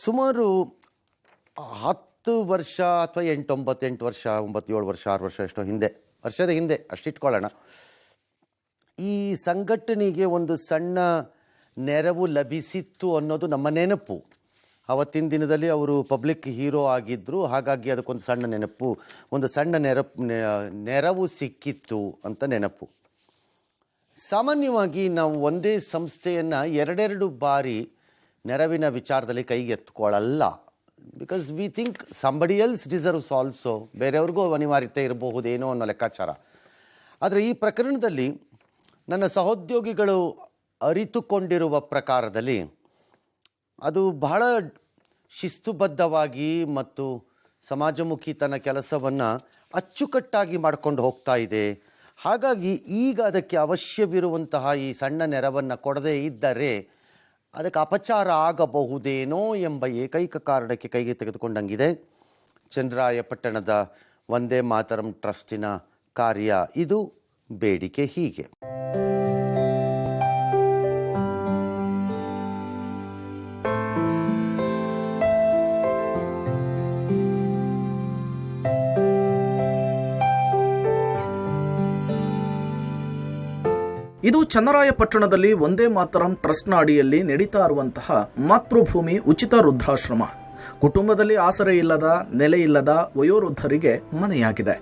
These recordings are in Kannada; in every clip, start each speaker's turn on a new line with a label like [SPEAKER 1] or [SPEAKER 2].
[SPEAKER 1] ಸುಮಾರು 10 ವರ್ಷ ಅಥವಾ 8 ವರ್ಷ 9 7 ವರ್ಷ 6 ವರ್ಷ ಎಷ್ಟೋ ವರ್ಷದ ಹಿಂದೆ ಅಷ್ಟಿಟ್ಕೊಳ್ಳೋಣ. ಈ ಸಂಘಟನೆಗೆ ಒಂದು ಸಣ್ಣ ನೆರವು ಲಭಿಸಿತ್ತು ಅನ್ನೋದು ನಮ್ಮ ನೆನಪು. ಆವತ್ತಿನ ದಿನದಲ್ಲಿ ಅವರು ಪಬ್ಲಿಕ್ ಹೀರೋ ಆಗಿದ್ದರು, ಹಾಗಾಗಿ ಅದಕ್ಕೊಂದು ಸಣ್ಣ ನೆನಪು, ಒಂದು ಸಣ್ಣ ನೆರವು ಸಿಕ್ಕಿತ್ತು ಅಂತ ನೆನಪು. ಸಾಮಾನ್ಯವಾಗಿ ನಾವು ಒಂದೇ ಸಂಸ್ಥೆಯನ್ನು ಎರಡೆರಡು ಬಾರಿ ನೆರವಿನ ವಿಚಾರದಲ್ಲಿ ಕೈಗೆ ಎತ್ಕೊಳ್ಳಲ್ಲ. Because we think somebody else deserves also, ಬೇರೆಯವ್ರಿಗೂ ಅನಿವಾರ್ಯತೆ ಇರಬಹುದೇನೋ ಅನ್ನೋ ಲೆಕ್ಕಾಚಾರ. ಆದರೆ ಈ ಪ್ರಕರಣದಲ್ಲಿ ನನ್ನ ಸಹೋದ್ಯೋಗಿಗಳು ಅರಿತುಕೊಂಡಿರುವ ಪ್ರಕಾರದಲ್ಲಿ ಅದು ಬಹಳ ಶಿಸ್ತುಬದ್ಧವಾಗಿ ಮತ್ತು ಸಮಾಜಮುಖಿ ತನ್ನ ಕೆಲಸವನ್ನು ಅಚ್ಚುಕಟ್ಟಾಗಿ ಮಾಡಿಕೊಂಡು ಹೋಗ್ತಾ ಇದೆ. ಹಾಗಾಗಿ ಈಗ ಅದಕ್ಕೆ ಅವಶ್ಯವಿರುವಂತಹ ಈ ಸಣ್ಣ ನೆರವನ್ನು ಕೊಡದೇ ಇದ್ದರೆ ಅದಕ್ಕೆ ಅಪಚಾರ ಆಗಬಹುದೇನೋ ಎಂಬ ಏಕೈಕ ಕಾರಣಕ್ಕೆ ಕೈಗೆ ತೆಗೆದುಕೊಂಡಂಗಿದೆ ಚನ್ನರಾಯಪಟ್ಟಣದ ವಂದೇ ಮಾತರಂ ಟ್ರಸ್ಟಿನ ಕಾರ್ಯ. ಇದು ಬೇಡಿಕೆ ಹೀಗೆ.
[SPEAKER 2] ಇದು ಚನ್ನರಾಯಪಟ್ಟಣದಲ್ಲಿ ವಂದೇ ಮಾತರಂ ಟ್ರಸ್ಟ್ನ ಅಡಿಯಲ್ಲಿ ನಡೀತಾ ಇರುವಂತಹ ಮಾತೃಭೂಮಿ ಉಚಿತ ವೃದ್ಧಾಶ್ರಮ. ಕುಟುಂಬದಲ್ಲಿ ಆಸರೆ ಇಲ್ಲದ, ನೆಲೆ ಇಲ್ಲದ ವಯೋವೃದ್ಧರಿಗೆ ಮನೆಯಾಗಿದೆ.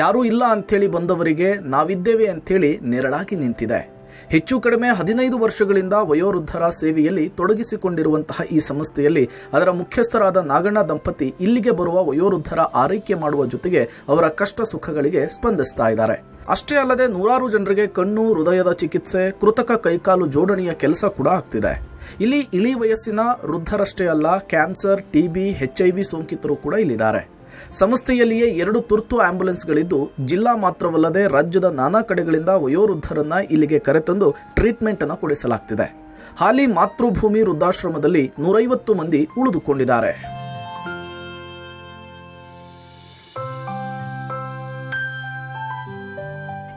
[SPEAKER 2] ಯಾರೂ ಇಲ್ಲ ಅಂಥೇಳಿ ಬಂದವರಿಗೆ ನಾವಿದ್ದೇವೆ ಅಂಥೇಳಿ ನೆರಳಾಗಿ ನಿಂತಿದೆ. ಹೆಚ್ಚು ಕಡಿಮೆ 15 ವರ್ಷಗಳಿಂದ ವಯೋವೃದ್ಧರ ಸೇವೆಯಲ್ಲಿ ತೊಡಗಿಸಿಕೊಂಡಿರುವಂತಹ ಈ ಸಂಸ್ಥೆಯಲ್ಲಿ ಅದರ ಮುಖ್ಯಸ್ಥರಾದ ನಾಗಣ್ಣ ದಂಪತಿ ಇಲ್ಲಿಗೆ ಬರುವ ವಯೋವೃದ್ಧರ ಆರೈಕೆ ಮಾಡುವ ಜೊತೆಗೆ ಅವರ ಕಷ್ಟ ಸುಖಗಳಿಗೆ ಸ್ಪಂದಿಸ್ತಾ ಇದ್ದಾರೆ. ಅಷ್ಟೇ ಅಲ್ಲದೆ ನೂರಾರು ಜನರಿಗೆ ಕಣ್ಣು, ಹೃದಯದ ಚಿಕಿತ್ಸೆ, ಕೃತಕ ಕೈಕಾಲು ಜೋಡಣೆಯ ಕೆಲಸ ಕೂಡ ಆಗ್ತಿದೆ. ಇಲ್ಲಿ ಇಳಿ ವಯಸ್ಸಿನ ವೃದ್ಧರಷ್ಟೇ ಅಲ್ಲ, ಕ್ಯಾನ್ಸರ್, ಟಿಬಿ, HIV ಸೋಂಕಿತರು ಕೂಡ ಇಲ್ಲಿದ್ದಾರೆ. ಸಂಸ್ಥೆಯಲ್ಲಿಯೇ 2 ತುರ್ತು ಆಂಬ್ಯುಲೆನ್ಸ್ಗಳಿದ್ದು ಜಿಲ್ಲಾ ಮಾತ್ರವಲ್ಲದೆ ರಾಜ್ಯದ ನಾನಾ ಕಡೆಗಳಿಂದ ವಯೋವೃದ್ಧರನ್ನ ಇಲ್ಲಿಗೆ ಕರೆತಂದು ಟ್ರೀಟ್ಮೆಂಟ್ ಅನ್ನು ಕೊಡಿಸಲಾಗ್ತಿದೆ. ಹಾಲಿ ಮಾತೃಭೂಮಿ ವೃದ್ಧಾಶ್ರಮದಲ್ಲಿ 150 ಮಂದಿ ಉಳಿದುಕೊಂಡಿದ್ದಾರೆ.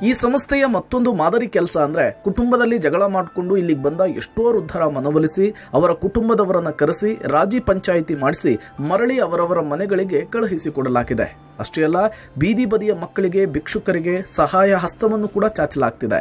[SPEAKER 2] ಈ ಸಂಸ್ಥೆಯ ಮತ್ತೊಂದು ಮಾದರಿ ಕೆಲಸ ಅಂದ್ರೆ ಕುಟುಂಬದಲ್ಲಿ ಜಗಳ ಮಾಡಿಕೊಂಡು ಇಲ್ಲಿಗೆ ಬಂದ ಎಷ್ಟೋ ವೃದ್ಧರ ಮನವೊಲಿಸಿ ಅವರ ಕುಟುಂಬದವರನ್ನ ಕರೆಸಿ ರಾಜಿ ಪಂಚಾಯಿತಿ ಮಾಡಿಸಿ ಮರಳಿ ಅವರವರ ಮನೆಗಳಿಗೆ ಕಳುಹಿಸಿಕೊಡಲಾಗಿದೆ. ಅಷ್ಟೇ ಅಲ್ಲ, ಬೀದಿ ಬದಿಯ ಮಕ್ಕಳಿಗೆ, ಭಿಕ್ಷುಕರಿಗೆ ಸಹಾಯ ಹಸ್ತವನ್ನು ಕೂಡ ಚಾಚಲಾಗ್ತಿದೆ.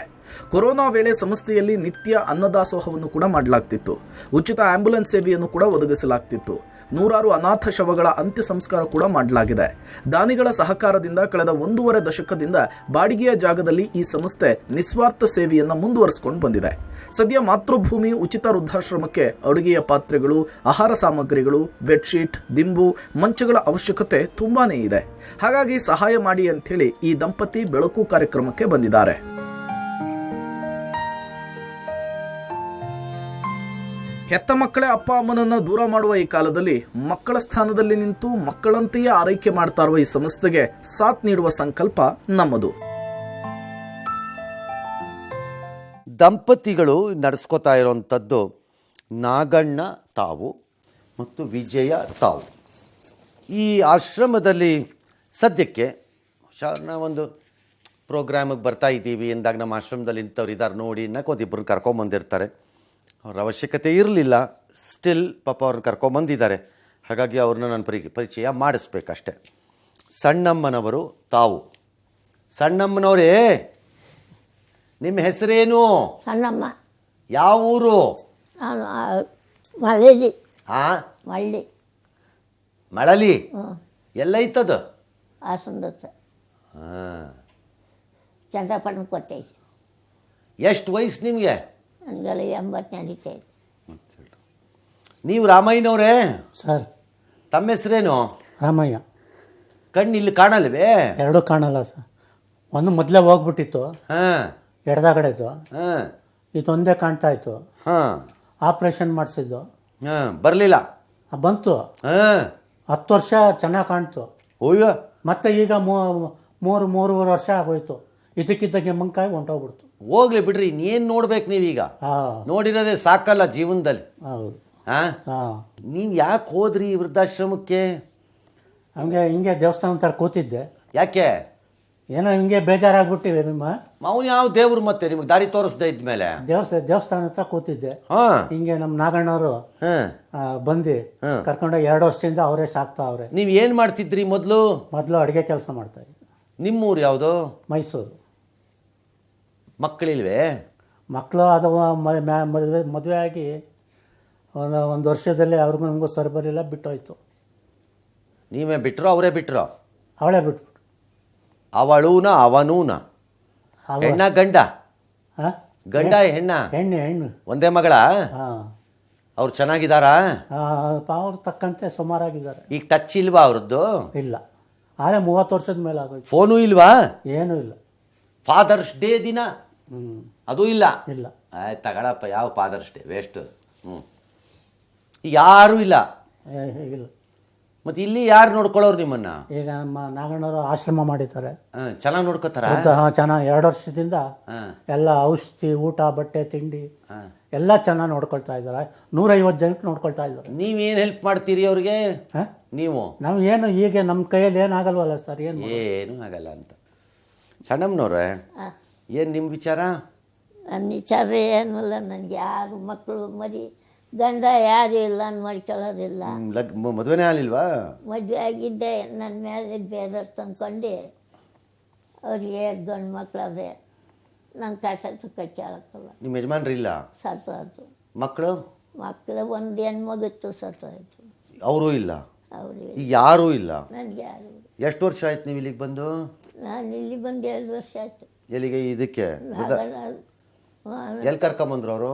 [SPEAKER 2] ಕೊರೋನಾ ವೇಳೆ ಸಂಸ್ಥೆಯಲ್ಲಿ ನಿತ್ಯ ಅನ್ನದಾಸೋಹವನ್ನು ಕೂಡ ಮಾಡಲಾಗ್ತಿತ್ತು. ಉಚಿತ ಆಂಬ್ಯುಲೆನ್ಸ್ ಸೇವೆಯನ್ನು ಕೂಡ ಒದಗಿಸಲಾಗ್ತಿತ್ತು. ನೂರಾರು ಅನಾಥ ಶವಗಳ ಅಂತ್ಯ ಸಂಸ್ಕಾರ ಕೂಡ ಮಾಡಲಾಗಿದೆ. ದಾನಿಗಳ ಸಹಕಾರದಿಂದ ಕಳೆದ 1.5 ದಶಕದಿಂದ ಬಾಡಿಗೆಯ ಜಾಗದಲ್ಲಿ ಈ ಸಂಸ್ಥೆ ನಿಸ್ವಾರ್ಥ ಸೇವೆಯನ್ನು ಮುಂದುವರಿಸಿಕೊಂಡು ಬಂದಿದೆ. ಸದ್ಯ ಮಾತೃಭೂಮಿ ಉಚಿತ ವೃದ್ಧಾಶ್ರಮಕ್ಕೆ ಅಡುಗೆಯ ಪಾತ್ರೆಗಳು, ಆಹಾರ ಸಾಮಗ್ರಿಗಳು, ಬೆಡ್ಶೀಟ್, ದಿಂಬು, ಮಂಚಗಳ ಅವಶ್ಯಕತೆ ತುಂಬಾನೇ ಇದೆ. ಹಾಗಾಗಿ ಸಹಾಯ ಮಾಡಿ ಅಂಥೇಳಿ ಈ ದಂಪತಿ ಬೆಳಕು ಕಾರ್ಯಕ್ರಮಕ್ಕೆ ಬಂದಿದ್ದಾರೆ. ಹೆತ್ತ ಮಕ್ಕಳೇ ಅಪ್ಪ ಅಮ್ಮನನ್ನ ದೂರ ಮಾಡುವ ಈ ಕಾಲದಲ್ಲಿ ಮಕ್ಕಳ ಸ್ಥಾನದಲ್ಲಿ ನಿಂತು ಮಕ್ಕಳಂತೆಯೇ ಆರೈಕೆ ಮಾಡ್ತಾ ಇರುವ ಈ ಸಂಸ್ಥೆಗೆ ಸಾಥ್ ನೀಡುವ ಸಂಕಲ್ಪ ನಮ್ಮದು.
[SPEAKER 1] ದಂಪತಿಗಳು ನಡೆಸ್ಕೋತಾ ಇರೋವಂಥದ್ದು ನಾಗಣ್ಣ ತಾವು ಮತ್ತು ವಿಜಯ ತಾವು. ಈ ಆಶ್ರಮದಲ್ಲಿ ಸದ್ಯಕ್ಕೆ ಒಂದು ಪ್ರೋಗ್ರಾಮಿಗೆ ಬರ್ತಾ ಇದ್ದೀವಿ ಎಂದಾಗ ನಮ್ಮ ಆಶ್ರಮದಲ್ಲಿ ಇಂಥವ್ರು ಇದ್ದಾರೆ ನೋಡಿ ಒಂದಿಬ್ಬರನ್ನ ಕರ್ಕೊಂಬಂದಿರ್ತಾರೆ. ಅವ್ರ ಅವಶ್ಯಕತೆ ಇರಲಿಲ್ಲ, ಸ್ಟಿಲ್ ಪಾಪ ಅವ್ರನ್ನ ಕರ್ಕೊಂಬಂದಿದ್ದಾರೆ. ಹಾಗಾಗಿ ಅವ್ರನ್ನ ನಾನು ಪರಿಚಯ ಮಾಡಿಸ್ಬೇಕಷ್ಟೆ. ಸಣ್ಣಮ್ಮನವರು ತಾವು. ಸಣ್ಣಮ್ಮನವರೇ, ನಿಮ್ಮ ಹೆಸರೇನು?
[SPEAKER 3] ಸಣ್ಣಮ್ಮ.
[SPEAKER 1] ಯಾವ ಊರು?
[SPEAKER 3] ಮಳಲಿ.
[SPEAKER 1] ಹಾಂ,
[SPEAKER 3] ಮಳ್ಳಿ.
[SPEAKER 1] ಮಳಲಿ ಎಲ್ಲೈತದ?
[SPEAKER 3] ಹಾಸನದತ್ತ.
[SPEAKER 1] ಹಾಂ.
[SPEAKER 3] ಚಂದ್ರಪಟ್ಟಣ ಕೊಟ್ಟೈತಿ.
[SPEAKER 1] ಎಷ್ಟು ವಯಸ್ಸು ನಿಮಗೆ?
[SPEAKER 3] ನನಗೆಲ್ಲ 80 ನಡೀತೈತಿ.
[SPEAKER 1] ನೀವು ರಾಮಯ್ಯನವರೇ?
[SPEAKER 4] ಸರ್.
[SPEAKER 1] ತಮ್ಮ ಹೆಸರೇನು?
[SPEAKER 4] ರಾಮಯ್ಯ.
[SPEAKER 1] ಕಣ್ಣು ಇಲ್ಲಿ ಕಾಣಲ್ವೇ?
[SPEAKER 4] 2 ಕಾಣಲ್ಲ ಸರ್. ಒಂದು ಮೊದಲೇ ಹೋಗ್ಬಿಟ್ಟಿತ್ತು,
[SPEAKER 1] ಹಾಂ,
[SPEAKER 4] ಎಡದಾಗಡೆ ಇತ್ತು.
[SPEAKER 1] ಹಾಂ,
[SPEAKER 4] ಇದೊಂದೇ ಕಾಣ್ತಾ ಇತ್ತು.
[SPEAKER 1] ಹಾಂ,
[SPEAKER 4] ಆಪ್ರೇಷನ್ ಮಾಡಿಸಿದ್ದು.
[SPEAKER 1] ಹಾಂ, ಬರಲಿಲ್ಲ.
[SPEAKER 4] ಬಂತು.
[SPEAKER 1] ಹಾಂ,
[SPEAKER 4] 10 ವರ್ಷ ಚೆನ್ನಾಗಿ ಕಾಣ್ತು.
[SPEAKER 1] ಓಯ್ಯೋ.
[SPEAKER 4] ಮತ್ತೆ ಈಗ 3 ವರ್ಷ ಆಗೋಯ್ತು. ಇದಕ್ಕಿದ್ದಾಗೆ ಮಂಕಾಯಿ ಹೊಂಟೋಗ್ಬಿಡ್ತು.
[SPEAKER 1] ಹೋಗ್ಲಿ ಬಿಡ್ರಿ, ಇನ್ನೇನು ನೋಡ್ಬೇಕು ನೀವೀಗ? ನೋಡಿರೋದೇ ಸಾಕಲ್ಲ ಜೀವನದಲ್ಲಿ.
[SPEAKER 4] ಹೌದು.
[SPEAKER 1] ಹಾಂ, ನೀವು ಯಾಕೆ ಹೋದ್ರಿ ಈ ವೃದ್ಧಾಶ್ರಮಕ್ಕೆ?
[SPEAKER 4] ಹಂಗೆ ಹಿಂಗೆ ದೇವಸ್ಥಾನ ಥರ ಕೂತಿದ್ದೆ.
[SPEAKER 1] ಯಾಕೆ?
[SPEAKER 4] ಏನೋ ಹಿಂಗೆ ಬೇಜಾರಾಗ್ಬಿಟ್ಟಿವೆ ನಿಮ್ಮ
[SPEAKER 1] ಅವನು ಯಾವ ದೇವ್ರು ಮತ್ತೆ ನಿಮಗೆ ದಾರಿ ತೋರಿಸ್ದೆ ಇದ್ಮೇಲೆ?
[SPEAKER 4] ದೇವಸ್ಥಾನ ಹತ್ರ ಕೂತಿದ್ದೆ.
[SPEAKER 1] ಹಾಂ
[SPEAKER 4] ಹಿಂಗೆ ನಮ್ಮ ನಾಗಣ್ಣವರು
[SPEAKER 1] ಹಾಂ
[SPEAKER 4] ಬಂದು ಕರ್ಕೊಂಡೋಗಿ 2 ವರ್ಷದಿಂದ ಅವರೇ ಸಾಕ್ತಾ ಅವ್ರೆ.
[SPEAKER 1] ನೀವು ಏನು ಮಾಡ್ತಿದ್ರಿ ಮೊದಲು?
[SPEAKER 4] ಮೊದಲು ಅಡುಗೆ ಕೆಲಸ ಮಾಡ್ತಾ ಇದ್ದೆ.
[SPEAKER 1] ನಿಮ್ಮೂರು ಯಾವುದು?
[SPEAKER 4] ಮೈಸೂರು.
[SPEAKER 1] ಮಕ್ಕಳಿಲ್ವೇ?
[SPEAKER 4] ಮಕ್ಕಳು ಅದು ಮದುವೆ ಆಗಿ ಒಂದು ವರ್ಷದಲ್ಲಿ ಅವ್ರಿಗೂ ನಮಗೂ ಸರಿ ಬರಲಿಲ್ಲ, ಬಿಟ್ಟೋಯ್ತು.
[SPEAKER 1] ನೀವೇ ಬಿಟ್ರೋ ಅವರೇ ಬಿಟ್ರೋ?
[SPEAKER 4] ಅವಳೇ ಬಿಟ್ಬಿಟ್ಟು.
[SPEAKER 1] ಅವಳೂನ ಅವನೂನ? ಹೆಣ್ಣ ಗಂಡ?
[SPEAKER 4] ಹಾಂ,
[SPEAKER 1] ಗಂಡ ಹೆಣ್ಣ?
[SPEAKER 4] ಹೆಣ್ಣು.
[SPEAKER 1] ಒಂದೇ ಮಗಳ?
[SPEAKER 4] ಹಾಂ.
[SPEAKER 1] ಅವ್ರು ಚೆನ್ನಾಗಿದ್ದಾರಾ?
[SPEAKER 4] ಅವ್ರು ತಕ್ಕಂತೆ ಸುಮಾರಾಗಿದ್ದಾರೆ.
[SPEAKER 1] ಈಗ ಟಚ್ ಇಲ್ವಾ ಅವ್ರದ್ದು?
[SPEAKER 4] ಇಲ್ಲ, ಆದರೆ 30 ವರ್ಷದ ಮೇಲೆ ಆಗೋಯ್ತು.
[SPEAKER 1] ಫೋನು ಇಲ್ವಾ?
[SPEAKER 4] ಏನೂ ಇಲ್ಲ.
[SPEAKER 1] ಫಾದರ್ಸ್ ಡೇ ದಿನ ಅದು ಇಲ್ಲ?
[SPEAKER 4] ಇಲ್ಲ.
[SPEAKER 1] ಆಯ್ತು ತಗೊಳಪ್ಪ, ಯಾವ ಫಾದರ್ಸ್ ಡೇ ವೇಸ್ಟ್. ಈಗ ಯಾರೂ ಇಲ್ಲ?
[SPEAKER 4] ಇಲ್ಲ.
[SPEAKER 1] ಮತ್ತೆ ಇಲ್ಲಿ ಯಾರು ನೋಡ್ಕೊಳ್ಳೋರು ನಿಮ್ಮನ್ನ?
[SPEAKER 4] ಈಗ ನಮ್ಮ ನಾಗಣ್ಣವರು ಆಶ್ರಮ ಮಾಡಿದ್ದಾರೆ.
[SPEAKER 1] ಚೆನ್ನಾಗಿ ನೋಡ್ಕೋತಾರ?
[SPEAKER 4] ಚೆನ್ನಾಗಿ 2 ವರ್ಷದಿಂದ ಎಲ್ಲ ಔಷಧಿ, ಊಟ, ಬಟ್ಟೆ, ತಿಂಡಿ ಎಲ್ಲ ಚೆನ್ನಾಗಿ ನೋಡ್ಕೊಳ್ತಾ ಇದ್ದಾರೆ. 150 ಜನಕ್ಕೆ ನೋಡ್ಕೊಳ್ತಾ ಇದ್ದಾರೆ.
[SPEAKER 1] ನೀವೇನು ಹೆಲ್ಪ್ ಮಾಡ್ತೀರಿ ಅವ್ರಿಗೆ? ನೀವು
[SPEAKER 4] ನಾವು ಏನು ಹೀಗೆ ನಮ್ಮ ಕೈಯಲ್ಲಿ ಏನಾಗಲ್ವಲ್ಲ ಸರ್.
[SPEAKER 1] ಏನೂ ಆಗಲ್ಲ ಅಂತ. ಸಣ್ಣಮ್ಮನವ್ರೆ, ಏನು ನಿಮ್ಮ ವಿಚಾರ?
[SPEAKER 3] ನನ್ನ ವಿಚಾರ ಏನೂ ಇಲ್ಲ. ನನಗೆ ಯಾರು ಮಕ್ಕಳು ಮರಿ ಗಂಡ ಯಾರು ಇಲ್ಲ, ನಾನು ಮಾಡ್ಕೊಳ್ಳೋದಿಲ್ಲ.
[SPEAKER 1] ಮದುವೆನೇ ಆಗಲಿಲ್ವಾ?
[SPEAKER 3] ಮದುವೆ ಆಗಿದ್ದೆ, ನನ್ನ ಮೇಲೆ ಬೇಜಾರು ತಂದ್ಕೊಂಡು ಅವ್ರಿಗೆ 2 ಗಂಡು ಮಕ್ಕಳದೆ. ನನ್ನ ಕಷ್ಟ ಸುಖ ಕೇಳಕ್ಕಲ್ಲ.
[SPEAKER 1] ನಿಮ್ಮ ಯಜಮಾನ್ರು ಇಲ್ಲ?
[SPEAKER 3] ಸತ್ತೋಯ್ತು.
[SPEAKER 1] ಮಕ್ಕಳು?
[SPEAKER 3] ಮಕ್ಕಳು ಒಂದು ಹೆಣ್ಮಗಿತ್ತು, ಸತ್ತೋಯ್ತು.
[SPEAKER 1] ಅವರೂ ಇಲ್ಲ?
[SPEAKER 3] ಅವರು
[SPEAKER 1] ಈಗ ಯಾರೂ ಇಲ್ಲ?
[SPEAKER 3] ನನಗೆ ಯಾರು.
[SPEAKER 1] ಎಷ್ಟು ವರ್ಷ ಆಯ್ತು ನೀವು ಇಲ್ಲಿಗೆ ಬಂದು?
[SPEAKER 3] ನಾನು ಇಲ್ಲಿ ಬಂದು 2 ವರ್ಷ ಆಯಿತು.
[SPEAKER 1] ಎಲ್ಲಿಗೆ? ಇದಕ್ಕೆ ಎಲ್ಲಿ ಕರ್ಕೊಂಬಂದ್ರು ಅವರು?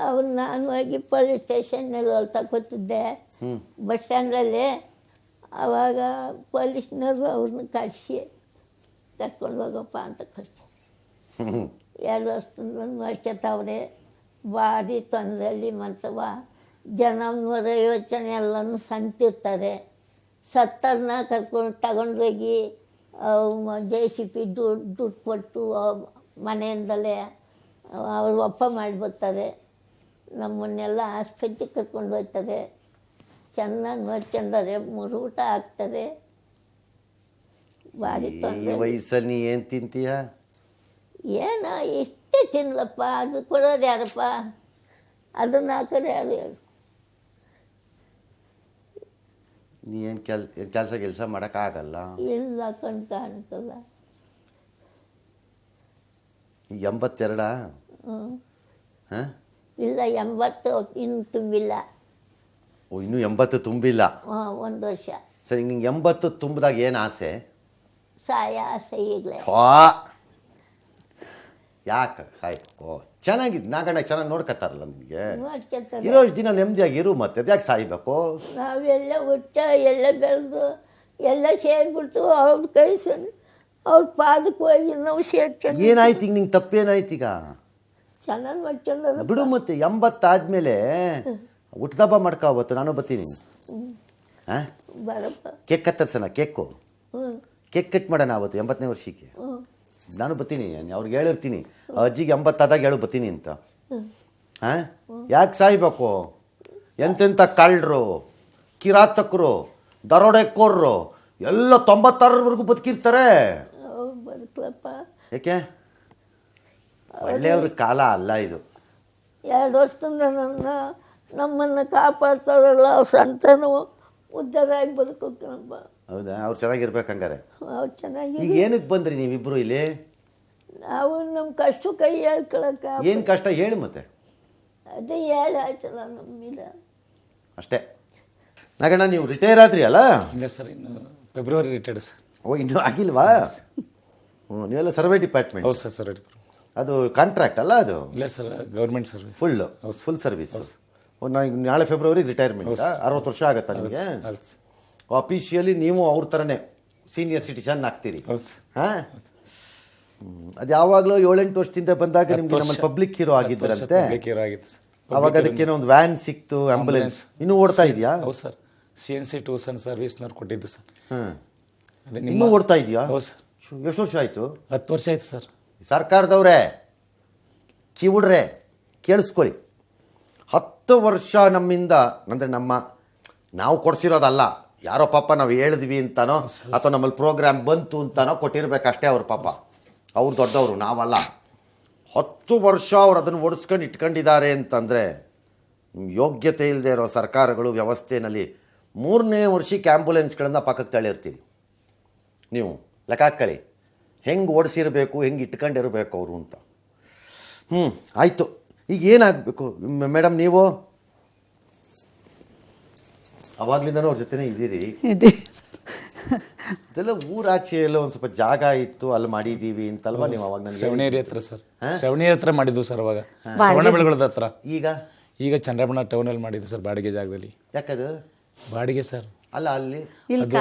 [SPEAKER 3] ಅವ್ರು ನಾನು ಹೋಗಿ ಪೊಲೀಸ್ ಸ್ಟೇಷನ್ನಲ್ಲಿ ತಗೊತಿದ್ದೆ, ಬಸ್ ಸ್ಟ್ಯಾಂಡಲ್ಲಿ. ಆವಾಗ ಪೊಲೀಸ್ನವರು ಅವ್ರನ್ನ ಕಳಿಸಿ ಕರ್ಕೊಂಡು ಹೋಗಪ್ಪ ಅಂತ ಕಳಿಸಿ 2 ವರ್ಷದಿಂದ ನೋಡ್ಕೊತಾವ್ರೆ. ಭಾರಿ ತೊಂದರೆಯಲ್ಲಿ ಮಂತವ. ಜನ 150 ಜನ ಎಲ್ಲನೂ ಸಂತಿರ್ತಾರೆ. ಸತ್ತರನ್ನ ಕರ್ಕೊಂಡು ತಗೊಂಡೋಗಿ JCB ದುಡ್ಡು ಕೊಟ್ಟು ಮನೆಯಿಂದಲೇ ಅವ್ರು ಒಪ್ಪ ಮಾಡಿಬಿಡ್ತಾರೆ. ನಮ್ಮನ್ನೆಲ್ಲ ಆಸ್ಪತ್ರೆಗೆ ಕರ್ಕೊಂಡು ಹೋಗ್ತಾರೆ. ಚೆನ್ನಾಗಿ ನೋಡ್ಕೊಂಡಾರೆ, 3 ಊಟ ಹಾಕ್ತಾರೆ. ಭಾರಿ ತೊಂದರೆ.
[SPEAKER 1] ವಯಸ್ಸಲ್ಲಿ ಏನು ತಿಂತೀಯ?
[SPEAKER 3] ಏನೋ ಇಷ್ಟೇ ತಿನ್ಲಪ್ಪ, ಅದು ಕೊಡೋರು ಯಾರಪ್ಪ? ಅದನ್ನು ಹಾಕೋರು ಯಾರು ಹೇಳು?
[SPEAKER 1] ನೀ ಏನು ಕೆಲಸ ಮಾಡೋಕ್ಕಾಗಲ್ಲ?
[SPEAKER 3] ಇಲ್ಲ ಕಣ್ ಕಾಣಿಸಲ್ಲ.
[SPEAKER 1] 82? ಹಾಂ,
[SPEAKER 3] ಇಲ್ಲ 80 ಇನ್ನು ತುಂಬಿಲ್ಲ.
[SPEAKER 1] ಓ, ಇನ್ನೂ 80 ತುಂಬಿಲ್ಲ?
[SPEAKER 3] 1 ವರ್ಷ.
[SPEAKER 1] ಸರಿ, ನಿಂಗೆ 80 ತುಂಬಿದಾಗ ಏನು ಆಸೆ?
[SPEAKER 3] ಸಾಯ ಆಸೆ ಈಗಲೇ.
[SPEAKER 1] ಯಾಕೆ ಸಾಯ್ಬೇಕು? ಚೆನ್ನಾಗಿದ್ದು ನಾಗಣ್ಣ ಚೆನ್ನಾಗಿ ನೋಡ್ಕೊತಾರಲ್ಲ ನಿಮಗೆ.
[SPEAKER 3] ನೋಡ್ಕೊತಾರೆ.
[SPEAKER 1] ಇರೋಷ್ಟು ದಿನ ನೆಮ್ಮದಿಯಾಗಿ ಇರು, ಮತ್ತೆ ಯಾಕೆ ಸಾಯ್ಬೇಕು?
[SPEAKER 3] ನಾವೆಲ್ಲ ಹುಟ್ಟ ಎಲ್ಲ ಬೆಳೆದು ಎಲ್ಲ ಸೇರಿಬಿಟ್ಟು ಅವ್ರ ಕೈ ಅವ್ರ ಪಾದಕ್ಕೆ ಹೋಗಿ ನಾವು ಸೇರ್ಕೊಂಡು.
[SPEAKER 1] ಏನಾಯ್ತು ಈಗ? ನಿಂಗೆ ತಪ್ಪೇನಾಯ್ತು ಈಗ?
[SPEAKER 3] ಚೆನ್ನಾಗಿ ಮಾಡ್ಕೊಂಡ್ರ
[SPEAKER 1] ಬಿಡು. ಮತ್ತೆ 80 ಆದಮೇಲೆ ಹುಟ್ಟದಬ್ಬ ಮಾಡ್ಕೋವತ್ತು, ನಾನು ಬರ್ತೀನಿ. ಹಾಂ,
[SPEAKER 3] ಬರಪ್ಪ.
[SPEAKER 1] ಕೇಕ್ ಕತ್ತರಿಸೋಣ. ಕೇಕು ಕೇಕ್ ಕಟ್ ಮಾಡೋಣ ಅವತ್ತು 80ನೇ ವರ್ಷಕ್ಕೆ. ನಾನು ಬರ್ತೀನಿ, ಅವ್ರಿಗೆ ಹೇಳಿರ್ತೀನಿ ಅಜ್ಜಿಗೆ 80 ಆದಾಗ ಹೇಳು ಬರ್ತೀನಿ ಅಂತ. ಹಾಂ, ಯಾಕೆ ಸಾಯ್ಬೇಕು? ಎಂತೆಂಥ ಕಳ್ಳರು, ಕಿರಾತಕರು, ದರೋಡೆಕೋರರು ಎಲ್ಲ 96ರವರೆಗೂ ಬದುಕಿರ್ತಾರೆ.
[SPEAKER 3] ಬದುಕಲಪ್ಪ.
[SPEAKER 1] ಯಾಕೆ? ಒಳ್ಳೆಯವ್ರ ಕಾಲ ಅಲ್ಲ ಇದು.
[SPEAKER 3] 2 ವರ್ಷದಿಂದ ನಮ್ಮನ್ನು ಕಾಪಾಡ್ತಾರಲ್ಲ, ಅವ್ರ ಸಂತಾನ ಉದ್ಧಾರ ಆಗಿ ಬದುಕೋಕ್ಕನಪ್ಪ.
[SPEAKER 1] ಹೌದಾ? ಅವ್ರು ಚೆನ್ನಾಗಿರ್ಬೇಕು ಹಂಗಾರೆ.
[SPEAKER 3] ಅವ್ರು ಚೆನ್ನಾಗಿ.
[SPEAKER 1] ಈಗ ಏನಕ್ಕೆ ಬಂದ್ರಿ ನೀವಿಬ್ಬರು ಇಲ್ಲಿ?
[SPEAKER 3] ನಾವು ನಮ್ಮ ಕಷ್ಟ ಕೈ ಹೇಳ್ಕೊಳಕ್ಕ.
[SPEAKER 1] ಏನು ಕಷ್ಟ ಹೇಳಿ ಮತ್ತೆ?
[SPEAKER 3] ಅದೇ ಹೇಳಿ ಆಯ್ತಲ್ಲ ನಮ್ಮಿಂದ
[SPEAKER 1] ಅಷ್ಟೇ. ನಾಗಣ್ಣ, ನೀವು ರಿಟೈರ್ ಆದ್ರಿ ಅಲ್ಲ?
[SPEAKER 5] ಇಲ್ಲ ಸರ್, ಇನ್ನು ಫೆಬ್ರವರಿ ರಿಟೈರ್ಡ್ ಸರ್.
[SPEAKER 1] ಓ, ಇನ್ನೂ ಆಗಿಲ್ವಾ? ನೀವೆಲ್ಲ ಸರ್ವೆ ಡಿಪಾರ್ಟ್ಮೆಂಟ್?
[SPEAKER 5] ಹೌದು ಸರ್, ಸರ್.
[SPEAKER 1] ಅದು ಕಾಂಟ್ರಾಕ್ಟ್ ಅಲ್ಲ ಅದು?
[SPEAKER 5] ಇಲ್ಲ sir, government service.
[SPEAKER 1] Full service. ನಾಳೆ ಫೆಬ್ರವರಿ ರಿಟೈರ್ಮೆಂಟ್. 60 ವರ್ಷ ಆಗತ್ತಾ ನಿಮಗೆ? ಆಫೀಷಿಯಲಿ ನೀವು ಅವ್ರ ಥರನೇ ಸೀನಿಯರ್ ಸಿಟಿಸನ್ ಆಗ್ತೀರಿ. ಹಾಂ, ಅದು ಯಾವಾಗಲೂ 7-8 ವರ್ಷದಿಂದ ಬಂದಾಗ ನಿಮ್ಗೆ ನಮ್ಮಲ್ಲಿ ಪಬ್ಲಿಕ್ ಹೀರೋ ಆಗಿದ್ದರಂತೆ. ಅವಾಗ ಅದಕ್ಕೇನೋ ಒಂದು ವ್ಯಾನ್ ಸಿಕ್ತು, ಆಂಬುಲೆನ್ಸ್. ಇನ್ನೂ ಓಡ್ತಾ ಇದೆಯಾ?
[SPEAKER 5] ಹೌದು ಸರ್, CNC ಟೂರ್ಸ್ ಅಂಡ್ ಸರ್ವಿಸ್ನವ್ರು ಕೊಟ್ಟಿದ್ದು ಸರ್.
[SPEAKER 1] ಹಾಂ, ಇನ್ನೂ ಓಡ್ತಾ ಇದೆಯಾ?
[SPEAKER 5] ಹೌದು ಸರ್.
[SPEAKER 1] ಎಷ್ಟು ವರ್ಷ ಆಯಿತು?
[SPEAKER 5] 10 ವರ್ಷ ಆಯ್ತು ಸರ್.
[SPEAKER 1] ಸರ್ಕಾರದವ್ರೆ, ಕಿವುಡ್ರೆ ಕೇಳಿಸ್ಕೊಳ್ಳಿ. 10 ವರ್ಷ ನಮ್ಮಿಂದ, ಅಂದರೆ ನಾವು ಕೊಡಿಸಿರೋದಲ್ಲ, ಯಾರೋ ಪಾಪ ನಾವು ಹೇಳಿದ್ವಿ ಅಂತಾನೋ ಅಥವಾ ನಮ್ಮಲ್ಲಿ ಪ್ರೋಗ್ರಾಮ್ ಬಂತು ಅಂತಾನೋ ಕೊಟ್ಟಿರ್ಬೇಕಷ್ಟೇ ಅವ್ರ ಪಾಪ. ಅವ್ರು ದೊಡ್ಡವರು, ನಾವಲ್ಲ. 10 ವರ್ಷ ಅವ್ರು ಅದನ್ನು ಓಡಿಸ್ಕೊಂಡು ಇಟ್ಕೊಂಡಿದ್ದಾರೆ ಅಂತಂದರೆ ಯೋಗ್ಯತೆ ಇಲ್ಲದೆ ಇರೋ ಸರ್ಕಾರಗಳು ವ್ಯವಸ್ಥೆಯಲ್ಲಿ 3ನೇ ವರ್ಷಕ್ಕೆ ಆ್ಯಂಬುಲೆನ್ಸ್ಗಳನ್ನು ಪಕ್ಕಕ್ಕೆ ತಳ್ಳಿರ್ತೀರಿ. ನೀವು ಲೆಕ್ಕ ಹಾಕ್ಕೊಳ್ಳಿ ಹೆಂಗೆ ಓಡಿಸಿರಬೇಕು, ಹೆಂಗೆ ಇಟ್ಕೊಂಡಿರಬೇಕು ಅವರು ಅಂತ. ಆಯಿತು. ಈಗ ಏನಾಗಬೇಕು ಮೇಡಮ್? ನೀವು ಅವಾಗ್ಲಿಂದನೂ ಅವ್ರ ಜೊತೆನೇ ಇದ್ದೀರಿ. ಅದೆಲ್ಲ ಊರಾಚೆ ಎಲ್ಲ ಒಂದು ಸ್ವಲ್ಪ ಜಾಗ ಇತ್ತು, ಅಲ್ಲಿ ಮಾಡಿದ್ದೀವಿ ಅಂತಲ್ವಾ ನೀವು ಅವಾಗ? ನನಗೆ
[SPEAKER 5] ಶ್ರವಣೇರಿ ಹತ್ರ ಸರ್, ಶ್ರವಣೇರಿ ಹತ್ರ ಮಾಡಿದ್ವು ಸರ್ ಅವಾಗ, ಶ್ರವಣಬೆಳಗೊಳದ ಹತ್ರ. ಈಗ ಚಂದ್ರಬಣ್ಣ ಟೌನಲ್ಲಿ ಮಾಡಿದ್ವಿ ಸರ್, ಬಾಡಿಗೆ ಜಾಗದಲ್ಲಿ.
[SPEAKER 1] ಯಾಕದು
[SPEAKER 5] ಬಾಡಿಗೆ ಸರ್?
[SPEAKER 1] ಅಲ್ಲ, ಅಲ್ಲಿ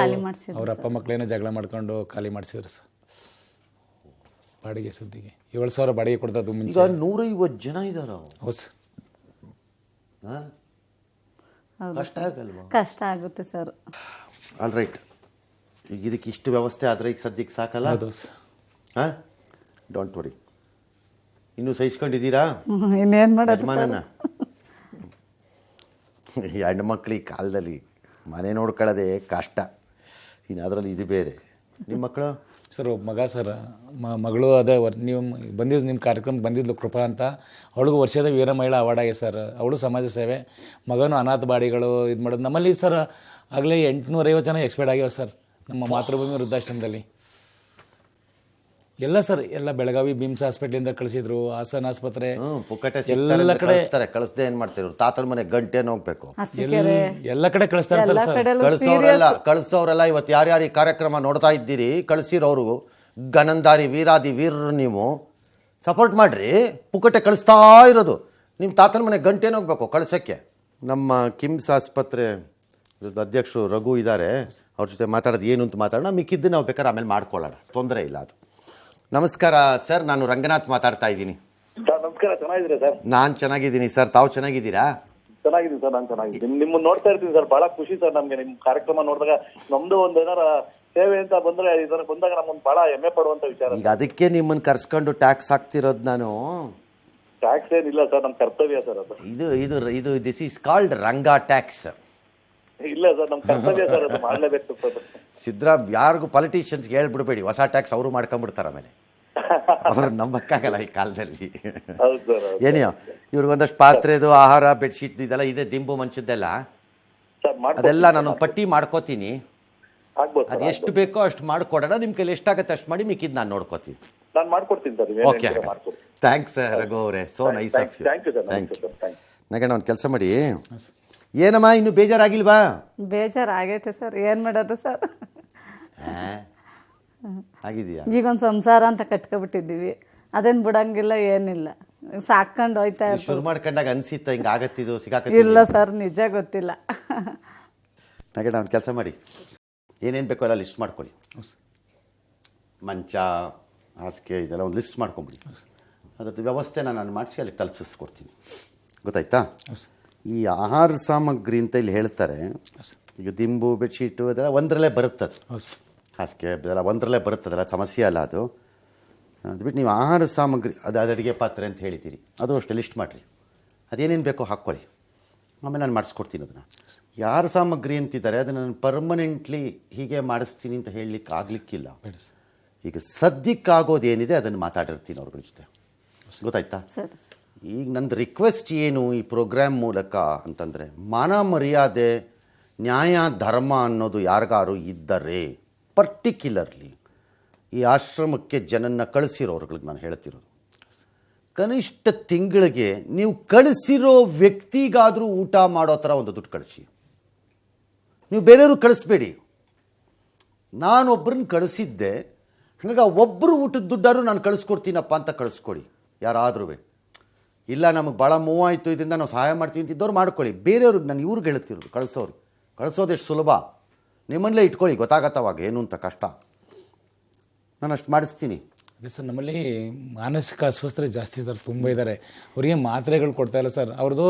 [SPEAKER 5] ಅವ್ರ ಅಪ್ಪ ಮಕ್ಕಳೇನೋ ಜಗಳ ಮಾಡ್ಕೊಂಡು ಖಾಲಿ ಮಾಡಿಸಿದ್ರು ಸರ್. ಬಾಡಿಗೆ ಸದ್ದಿಗೆ 7,000 ಬಾಡಿಗೆ ಕೊಡ್ತದ್ದು ಮುಂಚೆ.
[SPEAKER 1] ಈಗ 150 ಜನ ಇದ್ದಾರ.
[SPEAKER 5] ಹೌದು ಸರ್.
[SPEAKER 1] ಕಷ್ಟ ಆಗಲ್ವಾ?
[SPEAKER 6] ಕಷ್ಟ ಆಗುತ್ತೆ ಸರ್.
[SPEAKER 1] All right. ಈಗ ಇದಕ್ಕೆ ಇಷ್ಟು ವ್ಯವಸ್ಥೆ ಆದರೆ ಈಗ ಸದ್ಯಕ್ಕೆ ಸಾಕಲ್ಲ?
[SPEAKER 5] ಹೌದು ಸರ್.
[SPEAKER 1] ಹಾಂ, ಡೋಂಟ್ ವರಿ. ಇನ್ನೂ ಸಹಿಸ್ಕೊಂಡಿದ್ದೀರಾ
[SPEAKER 6] ಇನ್ನೇನು ಮಾಡೋದು
[SPEAKER 1] ಯಜಮಾನನ? ಹೆಣ್ಣು ಮಕ್ಳು ಈ ಕಾಲದಲ್ಲಿ ಮನೆ ನೋಡ್ಕೊಳ್ಳೋದೇ ಕಷ್ಟ, ಇನ್ನು ಅದರಲ್ಲಿ ಇದು ಬೇರೆ. ನಿಮ್ಮ ಮಕ್ಕಳು?
[SPEAKER 5] ಸರ್ ಒಬ್ಬ ಮಗ ಸರ್, ಮಗಳು ಅದೇ ನೀವು ಬಂದಿದ್ದು ನಿಮ್ಮ ಕಾರ್ಯಕ್ರಮಕ್ಕೆ ಬಂದಿದ್ಲು ಕೃಪಾ ಅಂತ. ಅವಳಿಗೂ ವರ್ಷದ ವೀರ ಮಹಿಳಾ ಅವಾರ್ಡ್ ಆಗಿದೆ ಸರ್. ಅವಳು ಸಮಾಜ ಸೇವೆ, ಮಗನು ಅನಾಥ ಬಾಡಿಗಳು ಇದು ಮಾಡೋದು. ನಮ್ಮಲ್ಲಿ ಸರ್ ಆಗಲೇ 850 ಜನ ಎಕ್ಸ್ಪೈರ್ಡ್ ಆಗ್ಯಾವ ಸರ್ ನಮ್ಮ ಮಾತೃಭೂಮಿ ವೃದ್ಧಾಶ್ರಮದಲ್ಲಿ ಎಲ್ಲ ಸರ್. ಎಲ್ಲ ಬೆಳಗಾವಿ ಬಿಮ್ಸ್ ಹಾಸ್ಪಿಟ್ಲಿಂದ ಕಳಿಸಿದ್ರು, ಹಾಸನ ಆಸ್ಪತ್ರೆ,
[SPEAKER 1] ಪುಕ್ಕಟೆ
[SPEAKER 5] ಎಲ್ಲ ಕಡೆ
[SPEAKER 1] ಕಳಿಸ್ದೆ. ಏನು ಮಾಡ್ತಿದ್ರು? ತಾತನ ಮನೆ ಗಂಟೆನ ಹೋಗ್ಬೇಕು.
[SPEAKER 5] ಎಲ್ಲ ಕಡೆ ಕಳಿಸ್ತಾ ಇರ್ತಾರೆ ಸರ್.
[SPEAKER 1] ಕಳಿಸೋರೆಲ್ಲ ಇವತ್ತು ಯಾರ್ಯಾರು ಈ ಕಾರ್ಯಕ್ರಮ ನೋಡ್ತಾ ಇದ್ದೀರಿ, ಕಳಿಸಿರೋರು ಗನಂದಾರಿ ವೀರಾದಿ ವೀರರು, ನೀವು ಸಪೋರ್ಟ್ ಮಾಡ್ರಿ. ಪುಕ್ಕಟೆ ಕಳಿಸ್ತಾ ಇರೋದು. ನಿಮ್ಮ ತಾತನ ಮನೆ ಗಂಟೆನ ಹೋಗ್ಬೇಕು ಕಳ್ಸೋಕ್ಕೆ. ನಮ್ಮ ಕಿಮ್ಸ್ ಆಸ್ಪತ್ರೆ ಅಧ್ಯಕ್ಷರು ರಘು ಇದ್ದಾರೆ, ಅವ್ರ ಜೊತೆ ಮಾತಾಡೋದು ಏನು ಅಂತ ಮಾತಾಡೋಣ. ಮಿಕ್ಕಿದ್ದು ನಾವು ಬೇಕಾದ್ರೆ ಆಮೇಲೆ ಮಾಡ್ಕೊಳ್ಳೋಣ, ತೊಂದರೆ ಇಲ್ಲ ಅದು. ನಮಸ್ಕಾರ ಸರ್, ನಾನು ರಂಗನಾಥ್ ಮಾತಾಡ್ತಾ ಇದ್ದೀನಿ.
[SPEAKER 7] ನಮಸ್ಕಾರ, ಚೆನ್ನಾಗಿದ್ದೀರಾ ಸರ್?
[SPEAKER 1] ನಾನು ಚೆನ್ನಾಗಿದ್ದೀನಿ ಸರ್, ತಾವು ಚೆನ್ನಾಗಿದ್ದೀರಾ?
[SPEAKER 7] ಚೆನ್ನಾಗಿದ್ದೀನಿ ಸರ್, ನಾನು ಚೆನ್ನಾಗಿದ್ದೀನಿ. ನಿಮ್ಮನ್ನ ನೋಡ್ತಾ ಇರ್ತೀನಿ ಸರ್, ಬಹಳ ಖುಷಿ ಸರ್ ನಮ್ಗೆ ನಿಮ್ಮ ಕಾರ್ಯಕ್ರಮ ನೋಡಿದಾಗ. ನಮ್ದು ಒಂದು ಏನಾರ ಸೇವೆ ಅಂತ ಬಂದ್ರೆ ಇದನ್ನ ಬಂದಾಗ ನಮ್ಮನ್ನು ಬಹಳ ಹೆಮ್ಮೆ ಪಡುವಂತ ವಿಚಾರ.
[SPEAKER 1] ಈಗ ಅದಕ್ಕೆ ನಿಮ್ಮನ್ನು ಕರ್ಸ್ಕೊಂಡು ಟ್ಯಾಕ್ಸ್ ಹಾಕ್ತಿರೋದು ನಾನು.
[SPEAKER 7] ಟ್ಯಾಕ್ಸ್ ಏನಿಲ್ಲ ಸರ್, ನಮ್ಮ ಕರ್ತವ್ಯ ಸರ್ ಅದು.
[SPEAKER 1] ಇದು ಇದು ಇದು this is called Ranga tax.
[SPEAKER 7] ಇಲ್ಲ ಸರ್, ನಮ್ಮ ಕರ್ತವ್ಯ ಸರ್, ಅದು ಮಾಡಲೇಬೇಕು ಸರ್.
[SPEAKER 1] ಯಾರಿಗೂ ಪೊಲಿಟಿಷಿಯನ್ಸ್ಗೆ ಹೇಳ್ಬಿಡ್ಬೇಡಿ, ಹೊಸ ಟ್ಯಾಕ್ಸ್ ಅವರು ಮಾಡ್ಕೊಂಡ್ಬಿಡ್ತಾರೆ ಆಮೇಲೆ. ಅವ್ರು ನಂಬಕ್ಕಾಗಲ್ಲ ಈ ಕಾಲದಲ್ಲಿ. ಏನಿಯೋ ಇವ್ರಿಗೊಂದಷ್ಟು ಪಾತ್ರೆದು, ಆಹಾರ, ಬೆಡ್ಶೀಟ್ ಇದೆಲ್ಲ ಇದೆ, ದಿಂಬು ಮಂಚದ್ದೆಲ್ಲ ಅದೆಲ್ಲ ನಾನು ಪಟ್ಟಿ ಮಾಡ್ಕೋತೀನಿ. ಅದು ಎಷ್ಟು ಬೇಕೋ ಅಷ್ಟು ಮಾಡ್ಕೊಡೋಣ. ನಿಮ್ಮ ಕೈಲಿ ಎಷ್ಟಾಗತ್ತೆ ಅಷ್ಟು ಮಾಡಿ, ಮಿಕ್ಕಿದ್ದು ನಾನು ನೋಡ್ಕೋತೀನಿ.
[SPEAKER 7] ನಾನು ಮಾಡ್ಕೊಡ್ತೀನಿ ಸರ್.
[SPEAKER 1] ಓಕೆ, ಥ್ಯಾಂಕ್ಸ್ ರಘು ಅವರೇ, so nice of you.
[SPEAKER 7] Thank you sir.
[SPEAKER 1] Thank you. Naganna ಒಂದು ಕೆಲಸ ಮಾಡಿ. ಏನಮ್ಮ ಇನ್ನು ಬೇಜಾರಾಗಿಲ್ವಾ?
[SPEAKER 6] ಬೇಜಾರಾಗೈತೆ ಸರ್, ಏನು ಮಾಡೋದು ಸರ್?
[SPEAKER 1] ಆಗಿದೆಯಾ?
[SPEAKER 6] ಈಗೊಂದು ಸಂಸಾರ ಅಂತ ಕಟ್ಕೊಬಿಟ್ಟಿದ್ದೀವಿ, ಅದೇನು ಬಿಡಂಗಿಲ್ಲ, ಏನಿಲ್ಲ, ಸಾಕೊಂಡು ಹೋಯ್ತಾ
[SPEAKER 1] ಶುರು ಮಾಡ್ಕೊಂಡಾಗ ಅನ್ಸಿತ್ತ ಹಿಂಗೆ ಆಗತ್ತಿದು ಸಿಗಾಕ?
[SPEAKER 6] ಇಲ್ಲ ಸರ್, ನಿಜ ಗೊತ್ತಿಲ್ಲ.
[SPEAKER 1] ನಗಣ್ಣ ಒಂದು ಕೆಲಸ ಮಾಡಿ, ಏನೇನು ಬೇಕೋ ಎಲ್ಲ ಲಿಸ್ಟ್ ಮಾಡ್ಕೊಳ್ಳಿ. ಮಂಚ, ಹಾಸಿಗೆ ಇದೆಲ್ಲ ಒಂದು ಲಿಸ್ಟ್ ಮಾಡ್ಕೊಂಬಿಡಿ. ಅದ್ರದ್ದು ವ್ಯವಸ್ಥೆನ ನಾನು ಮಾಡಿಸಿ ಅಲ್ಲಿ ತಲುಪಿಸ್ಕೊಡ್ತೀನಿ. ಗೊತ್ತಾಯ್ತಾ? ಈ ಆಹಾರ ಸಾಮಗ್ರಿ ಅಂತ ಇಲ್ಲಿ ಹೇಳ್ತಾರೆ. ಈಗ ದಿಂಬು, ಬೆಡ್ಶೀಟು ಅದೆಲ್ಲ ಒಂದರಲ್ಲೇ ಬರುತ್ತದೆ, ಹಾಸಿಗೆ ಅದೆಲ್ಲ ಒಂದರಲ್ಲೇ ಬರುತ್ತದಲ್ಲ, ಸಮಸ್ಯೆ ಅಲ್ಲ ಅದು. ಅದು ಬಿಟ್ಟು ನೀವು ಆಹಾರ ಸಾಮಗ್ರಿ, ಅದು ಅಡುಗೆ ಪಾತ್ರೆ ಅಂತ ಹೇಳಿದ್ದೀರಿ, ಅದು ಅಷ್ಟೇ ಲಿಸ್ಟ್ ಮಾಡಿರಿ. ಅದೇನೇನು ಬೇಕೋ ಹಾಕ್ಕೊಳ್ಳಿ, ಆಮೇಲೆ ನಾನು ಮಾಡಿಸ್ಕೊಡ್ತೀನಿ ಅದನ್ನು. ಯಾರ ಸಾಮಗ್ರಿ ಅಂತಿದ್ದಾರೆ ಅದನ್ನು ನಾನು ಪರ್ಮನೆಂಟ್ಲಿ ಹೀಗೆ ಮಾಡಿಸ್ತೀನಿ ಅಂತ ಹೇಳಲಿಕ್ಕೆ ಆಗಲಿಕ್ಕಿಲ್ಲ. ಈಗ ಸದ್ಯಕ್ಕಾಗೋದೇನಿದೆ ಅದನ್ನು ಮಾತಾಡಿರ್ತೀನಿ ಅವ್ರ ಜೊತೆ. ಗೊತ್ತಾಯ್ತಾ? ಈಗ ನಂದು ರಿಕ್ವೆಸ್ಟ್ ಏನು ಈ ಪ್ರೋಗ್ರಾಮ್ ಮೂಲಕ ಅಂತಂದರೆ, ಮಾನ ಮರ್ಯಾದೆ, ನ್ಯಾಯ, ಧರ್ಮ ಅನ್ನೋದು ಯಾರಿಗಾರು ಇದ್ದರೆ, ಪರ್ಟಿಕ್ಯುಲರ್ಲಿ ಈ ಆಶ್ರಮಕ್ಕೆ ಜನನ್ನ ಕಳಿಸಿರೋರ್ಗಳಿಗೆ ನಾನು ಹೇಳ್ತಿರೋದು, ಕನಿಷ್ಠ ತಿಂಗಳಿಗೆ ನೀವು ಕಳಿಸಿರೋ ವ್ಯಕ್ತಿಗಾದರೂ ಊಟ ಮಾಡೋ ಥರ ಒಂದು ದುಡ್ಡು ಕಳಿಸಿ. ನೀವು ಬೇರೆಯವರು ಕಳಿಸ್ಬೇಡಿ. ನಾನೊಬ್ಬರನ್ನ ಕಳಿಸಿದ್ದೆ, ಹಾಗಾಗಿ ಒಬ್ಬರು ಊಟದ ದುಡ್ಡಾದ್ರು ನಾನು ಕಳಿಸ್ಕೊಡ್ತೀನಪ್ಪ ಅಂತ ಕಳಿಸ್ಕೊಡಿ ಯಾರಾದ್ರೂ. ಇಲ್ಲ ನಮಗೆ ಭಾಳ ಮೂವ್ ಆಯಿತು, ಇದರಿಂದ ನಾವು ಸಹಾಯ ಮಾಡ್ತೀವಿ ಅಂತಿದ್ದವ್ರು ಮಾಡ್ಕೊಳ್ಳಿ. ಬೇರೆಯವ್ರಿಗೆ ನಾನು ಇವ್ರಿಗೆ ಹೇಳ್ತಿರೋದು, ಕಳಿಸೋದೆಷ್ಟು ಸುಲಭ, ನಿಮ್ಮಲ್ಲೇ ಇಟ್ಕೊಳ್ಳಿ, ಗೊತ್ತಾಗತ್ತವಾಗ ಏನು ಅಂತ ಕಷ್ಟ. ನಾನು ಅಷ್ಟು ಮಾಡಿಸ್ತೀನಿ.
[SPEAKER 5] ಅದೇ ಸರ್, ನಮ್ಮಲ್ಲಿ ಮಾನಸಿಕ ಅಸ್ವಸ್ಥರು ಜಾಸ್ತಿ ಇದ್ದಾರೆ, ತುಂಬ ಇದ್ದಾರೆ. ಅವರಿಗೆ ಮಾತ್ರೆಗಳು ಕೊಡ್ತಾ ಇಲ್ಲ ಸರ್. ಅವ್ರದ್ದು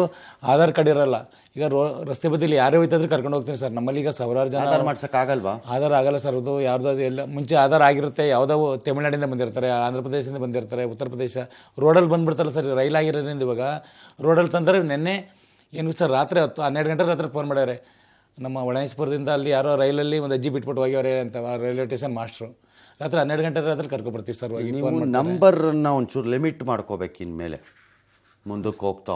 [SPEAKER 5] ಆಧಾರ್ ಕಾರ್ಡ್ ಇರಲ್ಲ. ಈಗ ರಸ್ತೆ ಬದಿಯಲ್ಲಿ ಯಾರೇ ಹೋಯ್ತಾದ್ರೆ ಕರ್ಕೊಂಡು ಹೋಗ್ತೀನಿ ಸರ್. ನಮ್ಮಲ್ಲಿ ಈಗ ಸಾವಿರಾರು ಜನ
[SPEAKER 1] ಆಧಾರ್ ಮಾಡ್ಸೋಕ್ಕಾಗಲ್ವಾ?
[SPEAKER 5] ಆಧಾರ್ ಆಗಲ್ಲ ಸರ್. ಅದು ಯಾವ್ದಾದ್ರು ಎಲ್ಲ ಮುಂಚೆ ಆಧಾರ್ ಆಗಿರುತ್ತೆ, ಯಾವುದೋ ತಮಿಳ್ನಾಡಿಂದ ಬಂದಿರ್ತಾರೆ, ಆಂಧ್ರ ಪ್ರದೇಶದಿಂದ ಬಂದಿರ್ತಾರೆ, ಉತ್ತರ ಪ್ರದೇಶ, ರೋಡಲ್ಲಿ ಬಂದುಬಿಡ್ತಾರಲ್ಲ ಸರ್. ರೈಲ್ ಆಗಿರೋದ್ರಿಂದ ಇವಾಗ ರೋಡಲ್ಲಿ ತಂದರೆ. ನೆನ್ನೆ ಏನು ಸರ್, ರಾತ್ರಿ 12 ಗಂಟೆ ರಾತ್ರಿ ಫೋನ್ ಮಾಡ್ಯಾರೆ, ನಮ್ಮ ಒಳನೇಶ್ಪುರದಿಂದ ಅಲ್ಲಿ ಯಾರೋ ರೈಲಲ್ಲಿ ಒಂದು ಅಜ್ಜಿ ಬಿಟ್ಬಿಟ್ಟು ಹೋಗ್ಯವ್ರೆ ಅಂತ ರೈಲ್ವೆ ಸ್ಟೇಷನ್ ಮಾಸ್ಟ್ರು ರಾತ್ರಿ 12 ಗಂಟೆ ರಾತ್ರಿ ಕರ್ಕೊಬರ್ತೀವಿ ಸರ್ ಹೋಗಿ
[SPEAKER 1] ನೀವು ನಂಬರನ್ನು ಒಂಚೂರು ಲಿಮಿಟ್ ಮಾಡ್ಕೋಬೇಕು ಇನ್ಮೇಲೆ ಮುಂದಕ್ಕೆ ಹೋಗ್ತಾ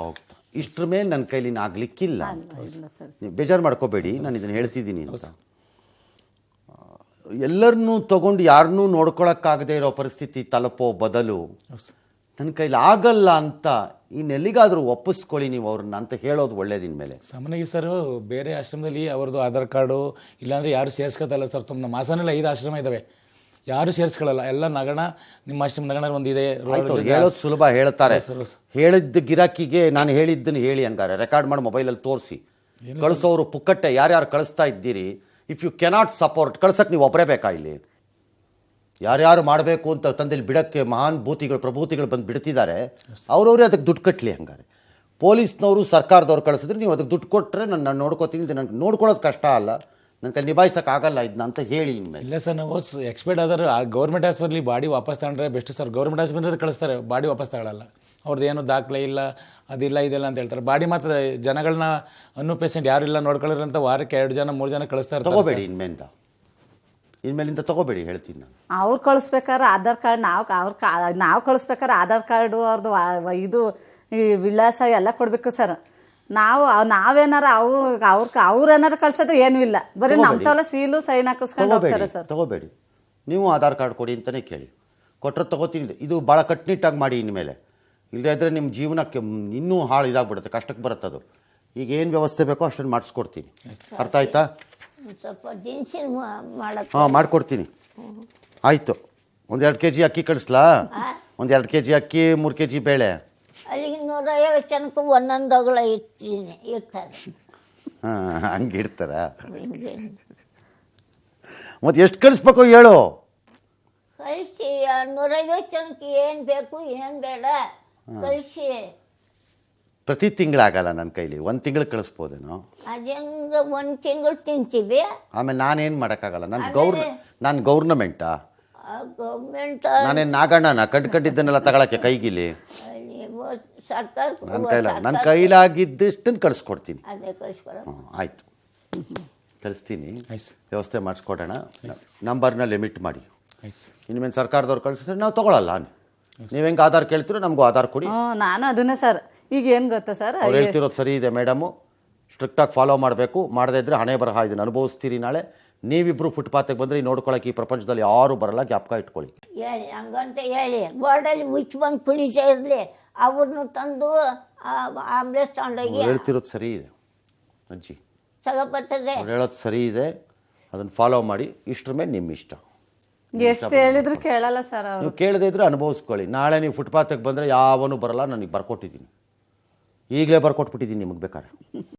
[SPEAKER 1] ಇಷ್ಟ್ರ ಮೇಲೆ ನನ್ನ ಕೈಲಿ ಆಗ್ಲಿಕ್ಕಿಲ್ಲ
[SPEAKER 6] ಇಲ್ಲ ಸರ್.
[SPEAKER 1] ನೀವು ಬೇಜಾರು ಮಾಡ್ಕೋಬೇಡಿ, ನಾನು ಇದನ್ನು ಹೇಳ್ತಿದ್ದೀನಿ ಅಂತ. ಎಲ್ಲರನ್ನೂ ತಗೊಂಡು ಯಾರನ್ನೂ ನೋಡ್ಕೊಳಕ್ಕಾಗದೇ ಇರೋ ಪರಿಸ್ಥಿತಿ ತಲುಪೋ ಬದಲು ನನ್ನ ಕೈಲಿ ಆಗಲ್ಲ ಅಂತ ಇನ್ನೆಲ್ಲಿಗಾದರೂ ಒಪ್ಪಿಸ್ಕೊಳ್ಳಿ ನೀವು ಅವ್ರನ್ನ ಅಂತ ಹೇಳೋದು ಒಳ್ಳೇದು ಇನ್ಮೇಲೆ.
[SPEAKER 5] ಸಾಮಾನ್ಯವಾಗಿ ಸರ್ ಬೇರೆ ಆಶ್ರಮದಲ್ಲಿ ಅವ್ರದ್ದು ಆಧಾರ್ ಕಾರ್ಡು ಇಲ್ಲಾಂದರೆ ಯಾರು ಸೇರಿಸ್ಕೊತಲ್ಲ ಸರ್. ನಮ್ಮ ಹಾಸನಲ್ಲಿ 5 ಆಶ್ರಮ ಇದ್ದಾವೆ, ಯಾರು ಸೇರಿಸ್ಕೊಳ್ಳಲ್ಲ. ಎಲ್ಲ ನಗಣ ನಿಮ್ಮ ಆಶ್ರಮ ನಗಣ ಒಂದಿದೆ.
[SPEAKER 1] ಹೇಳೋದು ಸುಲಭ, ಹೇಳ್ತಾರೆ. ಹೇಳಿದ್ದ ಗಿರಾಕಿಗೆ ನಾನು ಹೇಳಿದ್ದನ್ನು ಹೇಳಿ ಹಂಗಾರೆ ರೆಕಾರ್ಡ್ ಮಾಡಿ ಮೊಬೈಲಲ್ಲಿ ತೋರಿಸಿ ಕಳಿಸೋರು ಪುಕ್ಕಟ್ಟೆ. ಯಾರ್ಯಾರು ಕಳಿಸ್ತಾ ಇದ್ದೀರಿ, ಇಫ್ ಯು ಕೆನಾಟ್ ಸಪೋರ್ಟ್ ಕಳ್ಸಕ್ಕೆ ನೀವು ಒಬ್ಬರೇ ಬೇಕಾ ಇಲ್ಲಿ? ಯಾರ್ಯಾರು ಮಾಡಬೇಕು ಅಂತ ತಂದೆಲಿ ಬಿಡಕ್ಕೆ ಮಹಾನ್ ಪ್ರಭೂತಿಗಳು ಬಂದು ಬಿಡ್ತಿದ್ದಾರೆ, ಅವ್ರವ್ರೇ ಅದಕ್ಕೆ ದುಡ್ಡು ಕಟ್ಟಲಿ. ಹಂಗಾರೆ ಪೊಲೀಸ್ನವರು ಸರ್ಕಾರದವ್ರು ಕಳಿಸಿದ್ರೆ ನೀವು ಅದಕ್ಕೆ ದುಡ್ಡು ಕೊಟ್ಟರೆ ನಾನು ನೋಡ್ಕೋತೀನಿ. ನನಗೆ ನೋಡ್ಕೊಳ್ಳೋದು ಕಷ್ಟ ಅಲ್ಲ, ನನ್ನ ಕೈ ನಿಭಾಯಿಸೋಕ್ಕಾಗಲ್ಲ ಇದನ್ನ ಅಂತ ಹೇಳಿ ಇನ್ಮೇಲೆ.
[SPEAKER 5] ಇಲ್ಲ ಸರ್, ನಾವು ಎಕ್ಸ್ಪರ್ಟ್ ಆದ್ರೆ ಗೌರ್ಮೆಂಟ್ ಆಸ್ಪತ್ರೆಲಿ ಬಾಡಿ ವಾಪಸ್ ತಗೊಂಡ್ರೆ ಬೆಸ್ಟ್ ಸರ್. ಗೌರ್ಮೆಂಟ್ ಆಸ್ಪತ್ರೆ ಕಳಿಸ್ತಾರೆ, ಬಾಡಿ ವಾಪಸ್ ತಗೊಳ್ಳಲ್ಲ. ಅವ್ರದ್ದು ಏನು ದಾಖಲೆ ಇಲ್ಲ, ಅದಿಲ್ಲ ಇದೆಲ್ಲ ಅಂತ ಹೇಳ್ತಾರೆ. ಬಾಡಿ ಮಾತ್ರ ಜನಗಳನ್ನ ಅನ್ನೋ ಪೇಷಂಟ್ ಯಾರಿಲ್ಲ ನೋಡ್ಕೊಳ್ಳೋರು ಅಂತ ವಾರಕ್ಕೆ 2 ಜನ 3 ಜನ ಕಳಿಸ್ತಾ ಇರ್ತಾರೆ.
[SPEAKER 1] ತಗೋಬೇಡಿ ಇನ್ಮೇಲಿಂದ ತಗೋಬೇಡಿ ಹೇಳ್ತೀನಿ ನಾನು.
[SPEAKER 6] ಅವ್ರು ಕಳಿಸ್ಬೇಕಾದ್ರೆ ಆಧಾರ್ ಕಾರ್ಡ್ ನಾವು ಕಳಿಸ್ಬೇಕಾದ್ರೆ ಆಧಾರ್ ಕಾರ್ಡು ಅವ್ರದ್ದು ಇದು ಈ ವಿಳಾಸ ಎಲ್ಲ ಕೊಡಬೇಕು ಸರ್. ನಾವೇನಾರ ಅವ್ರೇನಾರು ಕಳ್ಸಿದ್ರೆ ಏನೂ ಇಲ್ಲ, ಬರೀ ನಮ್ಮ ತಲೆ ಸೀಲು ಸೈನ್ ಹಾಕಿಸ್ಕೊಂಡು ಹೋಗ್ತಾರೆ ಸರ್.
[SPEAKER 1] ತಗೋಬೇಡಿ, ನೀವು ಆಧಾರ್ ಕಾರ್ಡ್ ಕೊಡಿ ಅಂತಲೇ ಕೇಳಿ. ಕೊಟ್ಟರೆ ತಗೋತೀನಿ. ಇದು ಭಾಳ ಕಟ್ಟುನಿಟ್ಟಾಗಿ ಮಾಡಿ ಇನ್ಮೇಲೆ. ಇಲ್ಲದೇ ಇದ್ದರೆ ನಿಮ್ಮ ಜೀವನಕ್ಕೆ ಇನ್ನೂ ಹಾಳು ಇದಾಗ್ಬಿಡುತ್ತೆ, ಕಷ್ಟಕ್ಕೆ ಬರುತ್ತೆ ಅದು. ಈಗ ಏನು ವ್ಯವಸ್ಥೆ ಬೇಕೋ ಅಷ್ಟನ್ನು ಮಾಡಿಸ್ಕೊಡ್ತೀನಿ. ಅರ್ಥ ಆಯ್ತಾ?
[SPEAKER 3] ಸ್ವಲ್ಪ ದಿನಸಿ ಮಾಡಕ್ಕೆ.
[SPEAKER 1] ಹಾಂ, ಮಾಡಿಕೊಡ್ತೀನಿ. ಆಯಿತು. 1-2 kg ಅಕ್ಕಿ ಕಳಿಸ್ಲಾ? 1-2 kg ಅಕ್ಕಿ, 3 kg ಬೇಳೆ.
[SPEAKER 3] ಅಲ್ಲಿಗೆ 150 ಜನಕ್ಕೂ ಒಂದೊಂದೊಗಳ ಇರ್ತಾರೆ.
[SPEAKER 1] ಹಾಂ, ಹಂಗೆ ಇಡ್ತಾರ.
[SPEAKER 3] ಹಿಂಗೆ
[SPEAKER 1] ಮತ್ತು ಎಷ್ಟು ಕಳಿಸ್ಬೇಕು ಹೇಳು?
[SPEAKER 3] ಕಳಿಸಿ 150 ಜನಕ್ಕೆ ಏನು ಬೇಕು ಏನು ಬೇಡ ಕಳಿಸಿ.
[SPEAKER 1] ಪ್ರತಿ ತಿಂಗಳಾಗಲ್ಲ ನನ್ನ ಕೈಲಿ, 1 ತಿಂಗಳು ಕಳಿಸ್ಬೋದೇನೋ?
[SPEAKER 3] ಅದು ಹೆಂಗೆ 1 ತಿಂಗಳು ತಿಂತೀವಿ. ಆಮೇಲೆ
[SPEAKER 1] ನಾನೇನು ಮಾಡೋಕ್ಕಾಗಲ್ಲ, ನಾನು ಗೌರ್ನಮೆಂಟಾ?
[SPEAKER 3] ಗೌರ್ಮೆಂಟ್
[SPEAKER 1] ನಾನೇನು ನಾಗಣ್ಣನ ಕಂಡಿದ್ದನ್ನೆಲ್ಲ ತಗೊಳಕ್ಕೆ ಕೈಗಿಲಿ?
[SPEAKER 3] ಸರ್ಕಾರ
[SPEAKER 1] ನನ್ನ ಕೈಲಾಗಿದ್ದಷ್ಟನ್ನು ಕಳಿಸ್ಕೊಡ್ತೀನಿ.
[SPEAKER 3] ಅದೇ ಕಳಿಸ್ಕೊಡೋಣ.
[SPEAKER 1] ಆಯಿತು, ಕಳಿಸ್ತೀನಿ. ವ್ಯವಸ್ಥೆ ಮಾಡಿಸ್ಕೊಡೋಣ. ನಂಬರ್ನ ಲಿಮಿಟ್ ಮಾಡಿ. ಇನ್ಮೇಲೆ ಸರ್ಕಾರದವ್ರು ಕಳಿಸಿದ್ರೆ ನಾವು ತೊಗೊಳಲ್ಲ. ನೀವು ಹೆಂಗೆ ಆಧಾರ್ ಕೇಳ್ತೀರೋ ನಮಗೂ ಆಧಾರ್ ಕೊಡಿ.
[SPEAKER 6] ನಾನು ಅದನ್ನೇ ಸರ್. ಈಗ ಏನು ಗೊತ್ತಾ ಸರ್,
[SPEAKER 1] ಅವ್ರು ಹೇಳ್ತಿರೋದು ಸರಿ ಇದೆ ಮೇಡಮು, ಸ್ಟ್ರಿಕ್ಟಾಗಿ ಫಾಲೋ ಮಾಡಬೇಕು. ಮಾಡದೇ ಇದ್ದರೆ ಹಣೆ ಬರಹ ಇದನ್ನು ಅನುಭವಿಸ್ತೀರಿ. ನಾಳೆ ನೀವಿಬ್ಬರು ಫುಟ್ಪಾತಿಗೆ ಬಂದರೆ ನೋಡ್ಕೊಳಕ್ಕೆ ಈ ಪ್ರಪಂಚದಲ್ಲಿ ಯಾರೂ ಬರಲ್ಲ, ಜ್ಞಾಪಕ ಇಟ್ಕೊಳ್ಳಿ.
[SPEAKER 3] ಹೇಳಿ ಹಂಗಂತ ಹೇಳಿ ಬೋರ್ಡಲ್ಲಿ ಮುಚ್ಚಿ ಬಂದು ಕುಣಿಸ ಇರಲಿ, ಅವ್ರನ್ನ ತಂದು ಆಂಬ್ಲೆನ್ಸ್ ತಗೊಂಡೋಗಿ.
[SPEAKER 1] ಹೇಳ್ತಿರೋದು ಸರಿ ಇದೆ ಅಜ್ಜಿ,
[SPEAKER 3] ತಗೋಬರ್ತದೆ.
[SPEAKER 1] ಅವ್ರು ಹೇಳೋದು ಸರಿ ಇದೆ, ಅದನ್ನು ಫಾಲೋ ಮಾಡಿ. ಇಷ್ಟ್ರ ಮೇಲೆ ನಿಮ್ಮ ಇಷ್ಟ.
[SPEAKER 6] ಎಷ್ಟು ಹೇಳಿದ್ರು ಕೇಳಲ್ಲ ಸರ್ ಅವರು.
[SPEAKER 1] ನೀವು ಕೇಳದೇ ಇದ್ರೆ ಅನುಭವಿಸ್ಕೊಳ್ಳಿ. ನಾಳೆ ನೀವು ಫುಟ್ಪಾತಿಗೆ ಬಂದರೆ ಯಾವನೂ ಬರಲ್ಲ. ನನಗೆ ಬರ್ಕೊಟ್ಟಿದ್ದೀನಿ, ಈಗಲೇ ಬರ್ಕೊಟ್ಬಿಟ್ಟಿದ್ದೀನಿ ನಿಮಗೆ ಬೇಕಾದ್ರೆ.